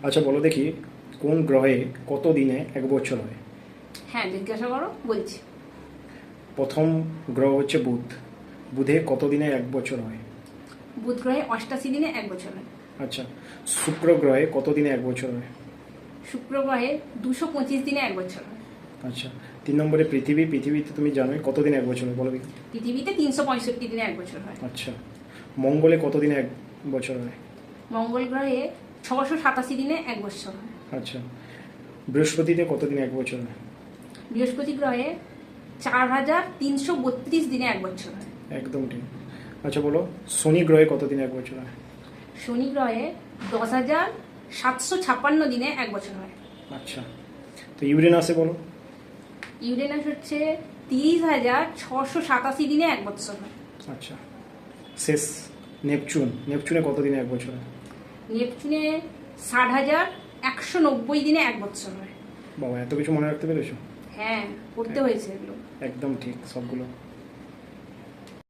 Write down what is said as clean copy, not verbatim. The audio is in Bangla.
আচ্ছা বলো দেখি, কোন গ্রহে কত দিনে এক বছর হয়? হ্যাঁ, জিজ্ঞাসা করো, বলছি। প্রথম গ্রহ হচ্ছে বুধ। বুধে কত দিনে এক বছর হয়? বুধ গ্রহে 88 দিনে এক বছর হয়। আচ্ছা, শুক্র গ্রহে কত দিনে এক বছর হয়? শুক্র গ্রহে 225 দিনে এক বছর হয়। আচ্ছা, 3 নম্বরে পৃথিবী। পৃথিবীতে তুমি জানোই কত দিনে এক বছর হয়, বলো দেখি। পৃথিবীতে 365 দিনে এক বছর হয়। আচ্ছা, মঙ্গলে কত দিনে এক বছর হয়? মঙ্গল গ্রহে 687 দিনে এক বছর হয়। আচ্ছা, বৃহস্পতিতে কত দিনে এক বছর হয়? বৃহস্পতি গ্রহে 4332 দিনে এক বছর হয়। একদম ঠিক। আচ্ছা বলো, শনি গ্রহে কত দিনে এক বছর হয়? শনি গ্রহে 10,756 দিনে এক বছর হয়। আচ্ছা, তো ইউরেনাসে বলো। ইউরেনাস হচ্ছে 30,687 দিনে এক বছর হয়। আচ্ছা, শেষ নেপচুন। নেপচুনে কত দিনে এক বছর হয়? নেপচুনে 60,190 দিনে এক বছর হয়। বাবা, এত কিছু মনে রাখতে পেরেছো? হ্যাঁ, পড়তে হয়েছে এগুলো। একদম ঠিক সবগুলো।